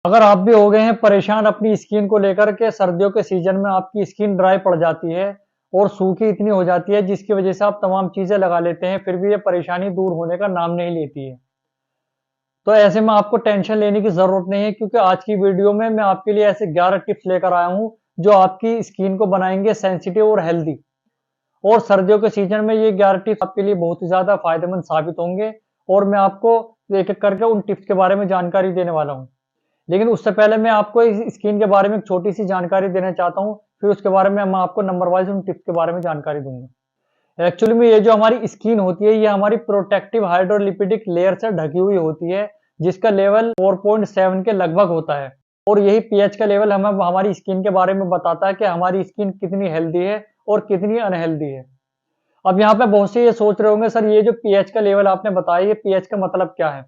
अगर आप भी हो गए हैं परेशान अपनी स्किन को लेकर के सर्दियों के सीजन में आपकी स्किन ड्राई पड़ जाती है और सूखी इतनी हो जाती है जिसकी वजह से आप तमाम चीजें लगा लेते हैं फिर भी ये परेशानी दूर होने का नाम नहीं लेती है। तो ऐसे में आपको टेंशन लेने की जरूरत नहीं है क्योंकि आज की वीडियो में मैं आपके लिए ऐसे 11 टिप्स लेकर आया हूं जो आपकी स्किन को बनाएंगे सेंसिटिव और हेल्दी। और सर्दियों के सीजन में ये 11 टिप्स आपके लिए बहुत ही ज्यादा फायदेमंद साबित होंगे और मैं आपको एक एक करके उन टिप्स के बारे में जानकारी देने वाला हूँ। लेकिन उससे पहले मैं आपको इस स्किन के बारे में एक छोटी सी जानकारी देना चाहता हूँ, फिर उसके बारे में मैं आपको नंबर वाइज उन टिप्स के बारे में जानकारी दूंगा। एक्चुअली में ये जो हमारी स्किन होती है ये हमारी प्रोटेक्टिव हाइड्रोलिपिडिक लेयर से ढकी हुई होती है जिसका लेवल 4.7 के लगभग होता है। और यही पीएच का लेवल हमें हमारी स्किन के बारे में बताता है कि हमारी स्किन कितनी हेल्दी है और कितनी अनहेल्दी है। अब यहाँ पे बहुत से ये सोच रहे होंगे सर ये जो पीएच का लेवल आपने बताया ये पीएच का मतलब क्या है?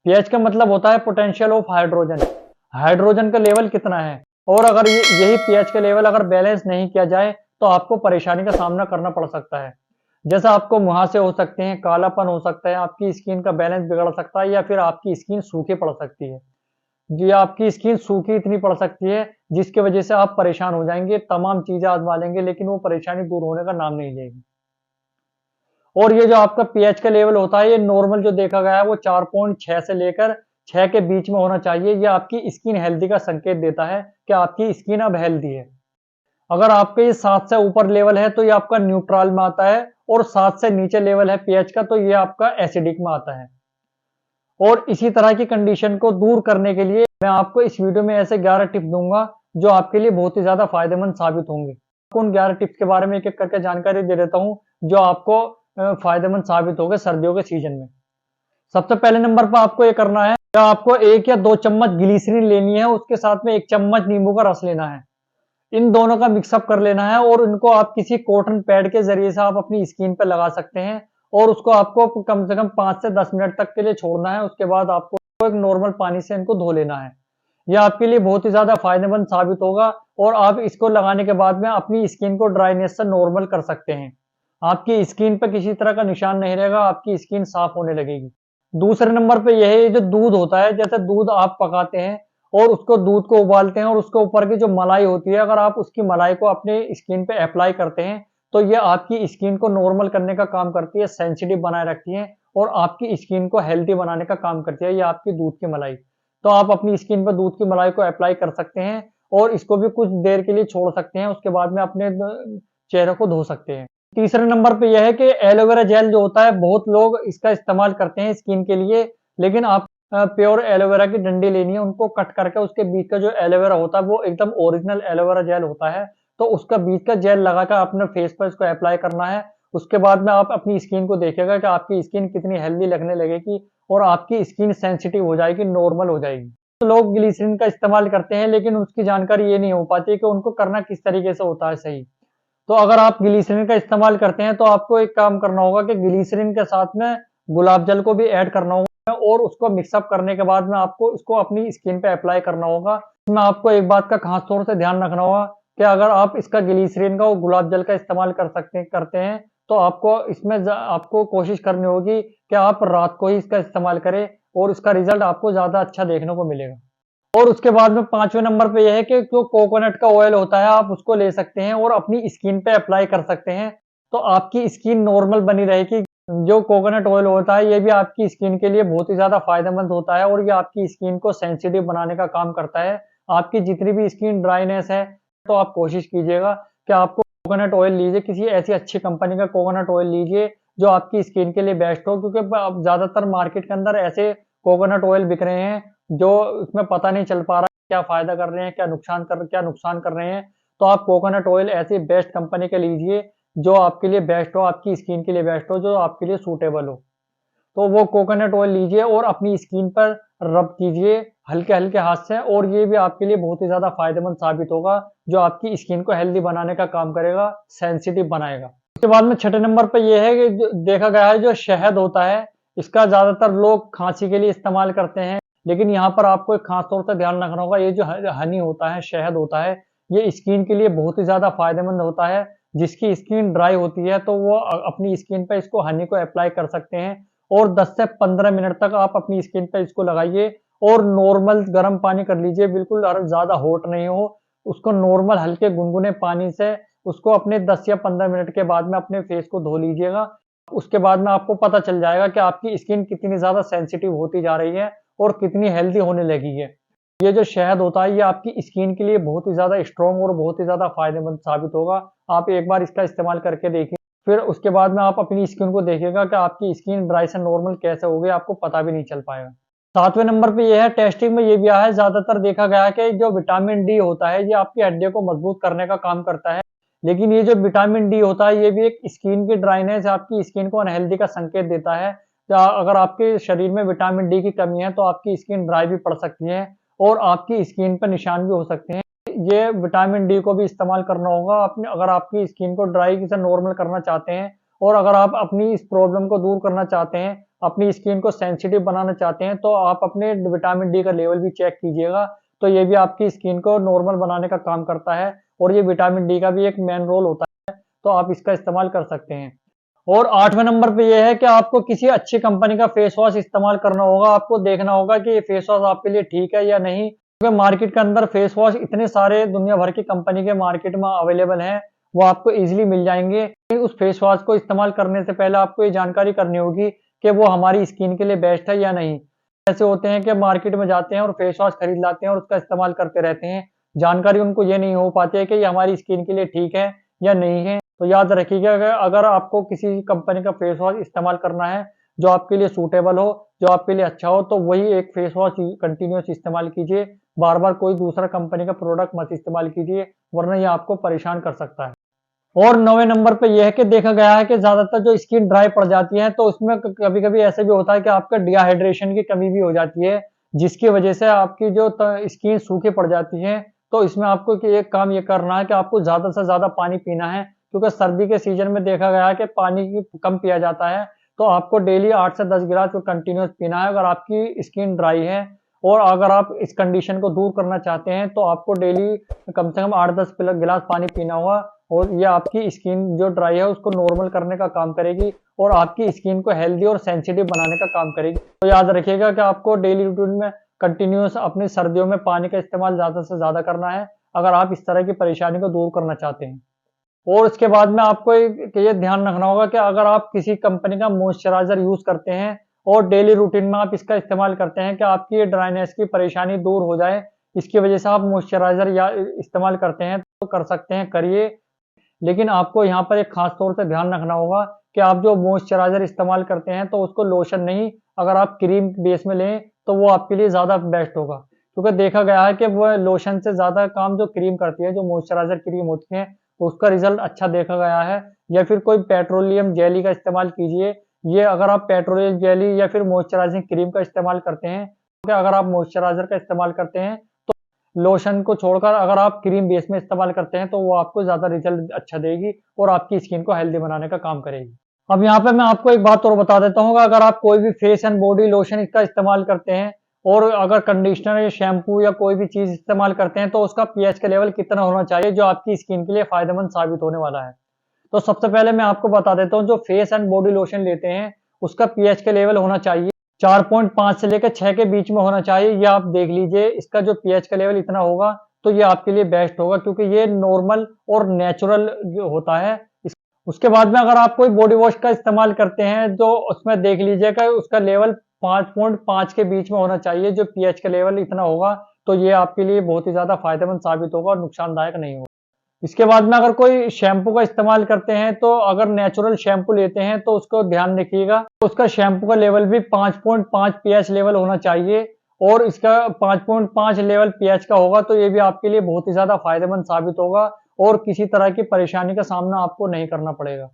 पीएच का मतलब होता है पोटेंशियल ऑफ हाइड्रोजन। हाइड्रोजन का लेवल कितना है और अगर यही पीएच का लेवल अगर बैलेंस नहीं किया जाए तो आपको परेशानी का सामना करना पड़ सकता है। जैसा आपको मुहासे हो सकते हैं, कालापन हो सकता है, आपकी स्किन का बैलेंस बिगड़ सकता है या फिर आपकी स्किन सूखी पड़ सकती है। जी, आपकी स्किन सूखी इतनी पड़ सकती है जिसकी वजह से आप परेशान हो जाएंगे, तमाम चीजें आजमा लेंगे लेकिन वो परेशानी दूर होने का नाम नहीं लेगी। और ये जो आपका पीएच का लेवल होता है ये नॉर्मल जो देखा गया है वो 4.6 से लेकर 6 के बीच में होना चाहिए। ये आपकी स्किन हेल्दी का संकेत देता है कि आपकी स्किन अब हेल्दी है। अगर आपके ये 7 से ऊपर लेवल है तो ये आपका न्यूट्रल में आता है और 7 से नीचे लेवल है पीएच का तो ये आपका एसिडिक में आता है। और इसी तरह की कंडीशन को दूर करने के लिए मैं आपको इस वीडियो में ऐसे 11 टिप्स दूंगा जो आपके लिए बहुत ही ज्यादा फायदेमंद साबित होंगे। आपको उन 11 टिप्स के बारे में एक एक करके जानकारी दे देता हूँ जो आपको फायदेमंद साबित होंगे सर्दियों के सीजन में। सबसे पहले नंबर पर आपको ये करना है कि आपको 1 या 2 चम्मच ग्लिसरीन लेनी है, उसके साथ में 1 चम्मच नींबू का रस लेना है। इन दोनों का मिक्सअप कर लेना है और इनको आप किसी कॉटन पैड के जरिए से आप अपनी स्किन पर लगा सकते हैं और उसको आपको कम से कम 5 से 10 मिनट तक के लिए छोड़ना है। उसके बाद आपको एक नॉर्मल पानी से इनको धो लेना है। यह आपके लिए बहुत ही ज्यादा फायदेमंद साबित होगा और आप इसको लगाने के बाद में अपनी स्किन को ड्राइनेस से नॉर्मल कर सकते हैं। आपकी स्किन पर किसी तरह का निशान नहीं रहेगा, आपकी स्किन साफ होने लगेगी। दूसरे नंबर पे यह है जो दूध होता है, जैसे दूध आप पकाते हैं और उसको दूध को उबालते हैं और उसके ऊपर की जो मलाई होती है अगर आप उसकी मलाई को अपने स्किन पे अप्लाई करते हैं तो ये आपकी स्किन को नॉर्मल करने का काम करती है, सेंसिटिव बनाए रखती है और आपकी स्किन को हेल्दी बनाने का काम करती है ये आपकी दूध की मलाई। तो आप अपनी स्किन पर दूध की मलाई को अप्लाई कर सकते हैं और इसको भी कुछ देर के लिए छोड़ सकते हैं, उसके बाद में अपने चेहरे को धो सकते हैं। तीसरे नंबर पे यह है कि एलोवेरा जेल जो होता है बहुत लोग इसका इस्तेमाल करते हैं स्किन के लिए, लेकिन आप प्योर एलोवेरा की डंडी लेनी है, उनको कट करके उसके बीच का जो एलोवेरा होता है वो एकदम ओरिजिनल एलोवेरा जेल होता है। तो उसका बीच का जेल लगाकर अपने फेस पर इसको अप्लाई करना है। उसके बाद में आप अपनी स्किन को देखिएगा कि आपकी स्किन कितनी हेल्दी लगने लगेगी और आपकी स्किन सेंसिटिव हो जाएगी, नॉर्मल हो जाएगी। तो लोग ग्लिसरीन का इस्तेमाल करते हैं लेकिन उसकी जानकारी ये नहीं हो पाती कि उनको करना किस तरीके से होता है सही। तो अगर आप ग्लिसरीन का इस्तेमाल करते हैं तो आपको एक काम करना होगा कि ग्लिसरीन के साथ में गुलाब जल को भी ऐड करना होगा और उसको मिक्सअप करने के बाद में आपको इसको अपनी स्किन पे अप्लाई करना होगा। इसमें आपको एक बात का खास तौर से ध्यान रखना होगा कि अगर आप इसका ग्लिसरीन का और गुलाब जल का इस्तेमाल करते हैं तो आपको इसमें आपको कोशिश करनी होगी कि आप रात को ही इसका इस्तेमाल करें और इसका रिजल्ट आपको ज्यादा अच्छा देखने को मिलेगा। और उसके बाद में 5वें नंबर पे यह है कि जो कोकोनट का ऑयल होता है आप उसको ले सकते हैं और अपनी स्किन पे अप्लाई कर सकते हैं तो आपकी स्किन नॉर्मल बनी रहेगी। जो कोकोनट ऑयल होता है ये भी आपकी स्किन के लिए बहुत ही ज्यादा फायदेमंद होता है और ये आपकी स्किन को सेंसिटिव बनाने का काम करता है। आपकी जितनी भी स्किन ड्राइनेस है तो आप कोशिश कीजिएगा कि आपको कोकोनट ऑयल लीजिए, किसी ऐसी अच्छी कंपनी का कोकोनट ऑयल लीजिए जो आपकी स्किन के लिए बेस्ट हो, क्योंकि अब ज्यादातर मार्केट के अंदर ऐसे कोकोनट ऑयल बिक रहे हैं जो उसमें पता नहीं चल पा रहा है क्या फायदा कर रहे हैं, क्या नुकसान कर रहे हैं। तो आप कोकोनट ऑयल ऐसी बेस्ट कंपनी के लीजिए जो आपके लिए बेस्ट हो, आपकी स्किन के लिए बेस्ट हो, जो आपके लिए सूटेबल हो। तो वो कोकोनट ऑयल लीजिए और अपनी स्किन पर रब कीजिए हल्के हल्के हाथ से और ये भी आपके लिए बहुत ही ज्यादा फायदेमंद साबित होगा जो आपकी स्किन को हेल्दी बनाने का काम करेगा, सेंसिटिव बनाएगा। उसके बाद में 6ठे नंबर पर यह है कि देखा गया है जो शहद होता है इसका ज्यादातर लोग खांसी के लिए इस्तेमाल करते हैं, लेकिन यहाँ पर आपको एक खास तौर से ध्यान रखना होगा ये जो हनी होता है, शहद होता है, ये स्किन के लिए बहुत ही ज्यादा फायदेमंद होता है। जिसकी स्किन ड्राई होती है तो वो अपनी स्किन पे इसको हनी को अप्लाई कर सकते हैं और 10 से 15 मिनट तक आप अपनी स्किन पे इसको लगाइए और नॉर्मल गर्म पानी कर लीजिए, बिल्कुल ज़्यादा हॉट नहीं हो। उसको नॉर्मल हल्के गुनगुने पानी से उसको अपने 10 या 15 मिनट के बाद में अपने फेस को धो लीजिएगा। उसके बाद में आपको पता चल जाएगा कि आपकी स्किन कितनी ज़्यादा सेंसिटिव होती जा रही है और कितनी हेल्दी होने लगी है। ये जो शहद होता है, ये आपकी स्किन के लिए बहुत ही ज़्यादा स्ट्रॉन्ग और बहुत ही ज़्यादा फ़ायदेमंद साबित होगा। आप एक बार इसका इस्तेमाल करके देखिए, फिर उसके बाद में आप अपनी स्किन को देखिएगा कि आपकी स्किन ड्राई से नॉर्मल कैसे हो गई, आपको पता भी नहीं चल पाएगा। 7वें नंबर पे ये है, टेस्टिंग में ये भी आया है, ज़्यादातर देखा गया है कि जो विटामिन डी होता है, ये आपकी हड्डियों को मजबूत करने का काम करता है। लेकिन ये जो विटामिन डी होता है, ये भी एक स्किन की ड्राइनेस, आपकी स्किन को अनहेल्दी का संकेत देता है। या अगर आपके शरीर में विटामिन डी की कमी है, तो आपकी स्किन ड्राई भी पड़ सकती है और आपकी स्किन पर निशान भी हो सकते हैं। ये विटामिन डी को भी इस्तेमाल करना होगा अपने, अगर आपकी स्किन को ड्राई से नॉर्मल करना चाहते हैं और अगर आप अपनी इस प्रॉब्लम को दूर करना चाहते हैं, अपनी स्किन को सेंसिटिव बनाना चाहते हैं, तो आप अपने विटामिन डी का लेवल भी चेक कीजिएगा। तो ये भी आपकी स्किन को नॉर्मल बनाने का काम करता है और ये विटामिन डी का भी एक मेन रोल होता है, तो आप इसका इस्तेमाल कर सकते हैं। और 8वें नंबर पे ये है कि आपको किसी अच्छी कंपनी का फेस वॉश इस्तेमाल करना होगा। आपको देखना होगा कि ये फेस वॉश आपके लिए ठीक है या नहीं, क्योंकि मार्केट के अंदर फेस वॉश इतने सारे दुनिया भर की कंपनी के मार्केट में अवेलेबल हैं, वो आपको ईज़िली मिल जाएँगे। लेकिन उस फेस वॉश को इस्तेमाल करने से पहले आपको ये जानकारी करनी होगी कि वो हमारी स्किन के लिए बेस्ट है या नहीं। ऐसे होते हैं कि मार्केट में जाते हैं और फेस वॉश खरीद लाते हैं और उसका इस्तेमाल करते रहते हैं। जानकारी उनको ये नहीं हो पाती है कि ये हमारी स्किन के लिए ठीक है या नहीं है। तो याद रखिएगा कि अगर आपको किसी कंपनी का फेस वॉश इस्तेमाल करना है, जो आपके लिए सूटेबल हो, जो आपके लिए अच्छा हो, तो वही एक फेस वॉश कंटिन्यूअस इस्तेमाल कीजिए। बार-बार कोई दूसरा कंपनी का प्रोडक्ट मत इस्तेमाल कीजिए, वरना ये आपको परेशान कर सकता है। और 9वें नंबर पे ये है कि देखा गया है कि ज़्यादातर जो स्किन ड्राई पड़ जाती है, तो उसमें कभी-कभी ऐसे भी होता है कि आपका डिहाइड्रेशन की कमी भी हो जाती है, जिसकी वजह से आपकी जो स्किन सूखी पड़ जाती है। तो इसमें आपको एक काम ये करना है कि आपको ज़्यादा से ज़्यादा पानी पीना है, क्योंकि सर्दी के सीजन में देखा गया है कि पानी कम पिया जाता है। तो आपको डेली 8 से 10 गिलास को कंटिन्यूअस पीना है, अगर आपकी स्किन ड्राई है। और अगर आप इस कंडीशन को दूर करना चाहते हैं, तो आपको डेली कम से कम 8-10 गिलास पानी पीना होगा और ये आपकी स्किन जो ड्राई है उसको नॉर्मल करने का काम करेगी और आपकी स्किन को हेल्दी और सेंसिटिव बनाने का काम करेगी। तो याद रखिएगा कि आपको डेली रूटीन में कंटिन्यूअस अपनी सर्दियों में पानी का इस्तेमाल ज़्यादा से ज़्यादा करना है, अगर आप इस तरह की परेशानी को दूर करना चाहते हैं। और उसके बाद में आपको ये ध्यान रखना होगा कि अगर आप किसी कंपनी का मॉइस्चराइज़र यूज़ करते हैं और डेली रूटीन में आप इसका इस्तेमाल करते हैं कि आपकी ये ड्राइनेस की परेशानी दूर हो जाए, इसकी वजह से आप मॉइस्चराइज़र या इस्तेमाल करते हैं, तो कर सकते हैं, करिए। लेकिन आपको यहाँ पर एक खास तौर से ध्यान रखना होगा कि आप जो मॉइस्चराइज़र इस्तेमाल करते हैं, तो उसको लोशन नहीं, अगर आप क्रीम बेस में लें, तो वो आपके लिए ज़्यादा बेस्ट होगा। क्योंकि देखा गया है कि वो लोशन से ज़्यादा काम जो क्रीम करती है, जो मॉइस्चराइज़र क्रीम होती है, तो उसका रिज़ल्ट अच्छा देखा गया है। या फिर कोई पेट्रोलियम जेली का इस्तेमाल कीजिए। ये अगर आप पेट्रोलियम जेली या फिर मॉइस्चराइजिंग क्रीम का इस्तेमाल करते हैं, तो अगर आप मॉइस्चराइज़र का इस्तेमाल करते हैं, लोशन को छोड़कर अगर आप क्रीम बेस में इस्तेमाल करते हैं, तो वो आपको ज़्यादा रिज़ल्ट अच्छा देगी और आपकी स्किन को हेल्दी बनाने का काम करेगी। अब यहाँ पे मैं आपको एक बात और बता देता हूँ कि अगर आप कोई भी फेस एंड बॉडी लोशन इसका इस्तेमाल करते हैं और अगर कंडीशनर या शैम्पू या कोई भी चीज़ इस्तेमाल करते हैं, तो उसका पीएच का लेवल कितना होना चाहिए, जो आपकी स्किन के लिए फ़ायदेमंद साबित होने वाला है। तो सबसे पहले मैं आपको बता देता हूँ, जो फेस एंड बॉडी लोशन लेते हैं, उसका पीएच का लेवल होना चाहिए 4.5 से लेकर 6 के बीच में होना चाहिए। ये आप देख लीजिए, इसका जो पीएच का लेवल इतना होगा, तो ये आपके लिए बेस्ट होगा, क्योंकि ये नॉर्मल और नेचुरल जो होता है। उसके बाद में अगर आप कोई बॉडी वॉश का इस्तेमाल करते हैं, जो उसमें देख लीजिएगा उसका लेवल 5.5 के बीच में होना चाहिए, जो पीएच का लेवल इतना होगा, तो ये आपके लिए बहुत ही ज़्यादा फायदेमंद साबित होगा और नुकसानदायक नहीं होगा। इसके बाद में अगर कोई शैम्पू का इस्तेमाल करते हैं, तो अगर नेचुरल शैम्पू लेते हैं, तो उसको ध्यान रखिएगा, उसका शैम्पू का लेवल भी 5.5 पीएच लेवल होना चाहिए। और इसका 5.5 लेवल पीएच का होगा, तो ये भी आपके लिए बहुत ही ज़्यादा फायदेमंद साबित होगा और किसी तरह की परेशानी का सामना आपको नहीं करना पड़ेगा।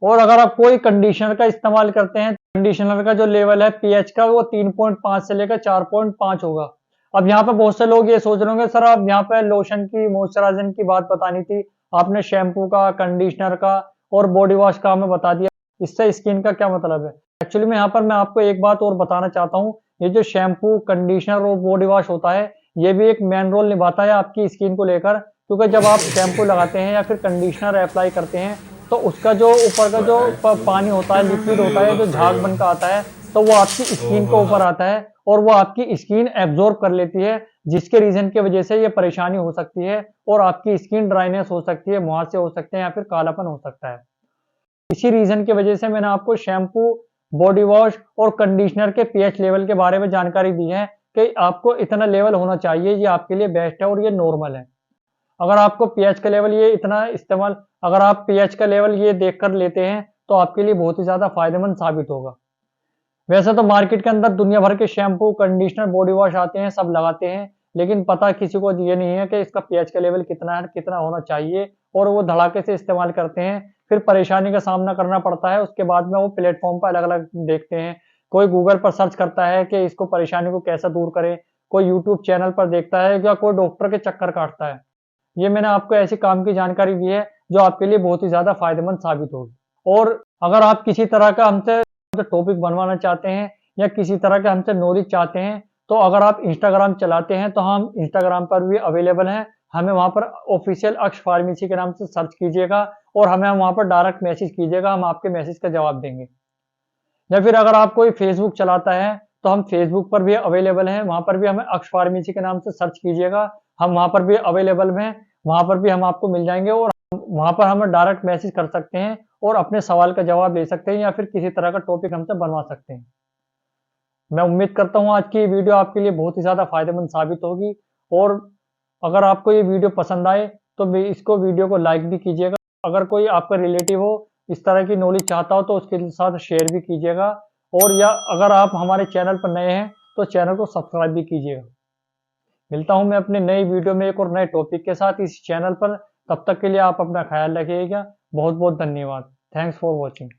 और अगर आप कोई कंडीशनर का इस्तेमाल करते हैं, कंडीशनर का जो लेवल है पीएच का, वो 3.5 से लेकर 4.5 होगा। अब यहाँ पे बहुत से लोग ये सोच रहे होंगे, सर आप यहाँ पे लोशन की, मॉइस्चराइजिंग की बात बतानी थी, आपने शैम्पू का, कंडीशनर का और बॉडी वॉश का हमें बता दिया, इससे स्किन का क्या मतलब है? एक्चुअली में यहाँ पर मैं आपको एक बात और बताना चाहता हूँ, ये जो शैम्पू, कंडीशनर और बॉडी वॉश होता है, ये भी एक मेन रोल निभाता है आपकी स्किन को लेकर। क्योंकि जब आप शैम्पू लगाते हैं या फिर कंडीशनर अप्लाई करते हैं, तो उसका जो ऊपर का जो पानी होता है, लिक्विड होता है, जो झाग बन का आता है, तो वो आपकी स्किन के ऊपर आता है और वो आपकी स्किन एब्जॉर्ब कर लेती है, जिसके रीजन की वजह से ये परेशानी हो सकती है और आपकी स्किन ड्राइनेस हो सकती है, मुहासे हो सकते हैं या फिर कालापन हो सकता है। इसी रीजन की वजह से मैंने आपको शैम्पू, बॉडी वॉश और कंडीशनर के पीएच लेवल के बारे में जानकारी दी है कि आपको इतना लेवल होना चाहिए, ये आपके लिए बेस्ट है और ये नॉर्मल है। अगर आपको पीएच का लेवल ये इतना इस्तेमाल अगर आप पीएच का लेवल ये देखकर लेते हैं, तो आपके लिए बहुत ही ज़्यादा फ़ायदेमंद साबित होगा। वैसे तो मार्केट के अंदर दुनिया भर के शैम्पू, कंडीशनर, बॉडी वॉश आते हैं, सब लगाते हैं, लेकिन पता किसी को ये नहीं है कि इसका पीएच का लेवल कितना है, कितना होना चाहिए और वो धड़ाके से इस्तेमाल करते हैं। फिर परेशानी का सामना करना पड़ता है, उसके बाद में वो प्लेटफ़ॉर्म पर अलग-अलग देखते हैं। कोई गूगल पर सर्च करता है कि इसको परेशानी को कैसे दूर करें, कोई यूट्यूब चैनल पर देखता है या कोई डॉक्टर के चक्कर काटता है। ये मैंने आपको ऐसे काम की जानकारी दी है, जो आपके लिए बहुत ही ज़्यादा फ़ायदेमंद साबित होगी। और अगर आप किसी तरह का हमसे टॉपिक बनवाना चाहते हैं या किसी तरह का हमसे नॉलेज चाहते हैं, तो अगर आप इंस्टाग्राम चलाते हैं, तो हम इंस्टाग्राम पर भी अवेलेबल हैं। हमें वहाँ पर ऑफ़िशियल अक्ष फार्मेसी के नाम से सर्च कीजिएगा और हमें वहाँ पर डायरेक्ट मैसेज कीजिएगा, हम आपके मैसेज का जवाब देंगे। या फिर अगर आप कोई फेसबुक चलाता है, तो हम फेसबुक पर भी अवेलेबल हैं, वहाँ पर भी हमें अक्ष फार्मेसी के नाम से सर्च कीजिएगा, हम वहाँ पर भी अवेलेबल हैं, वहाँ पर भी हम आपको मिल जाएँगे और वहाँ पर हमें डायरेक्ट मैसेज कर सकते हैं और अपने सवाल का जवाब ले सकते हैं या फिर किसी तरह का टॉपिक हमसे बनवा सकते हैं। मैं उम्मीद करता हूँ आज की ये वीडियो आपके लिए बहुत ही ज़्यादा फ़ायदेमंद साबित होगी और अगर आपको ये वीडियो पसंद आए, तो इसको वीडियो को लाइक भी कीजिएगा। अगर कोई आपका रिलेटिव हो, इस तरह की नॉलेज चाहता हो, तो उसके साथ शेयर भी कीजिएगा और या अगर आप हमारे चैनल पर नए हैं, तो चैनल को सब्सक्राइब भी कीजिएगा। मिलता हूँ मैं अपने नई वीडियो में एक और नए टॉपिक के साथ इस चैनल पर। तब तक के लिए आप अपना ख्याल रखिएगा। बहुत-बहुत धन्यवाद। Thanks for watching.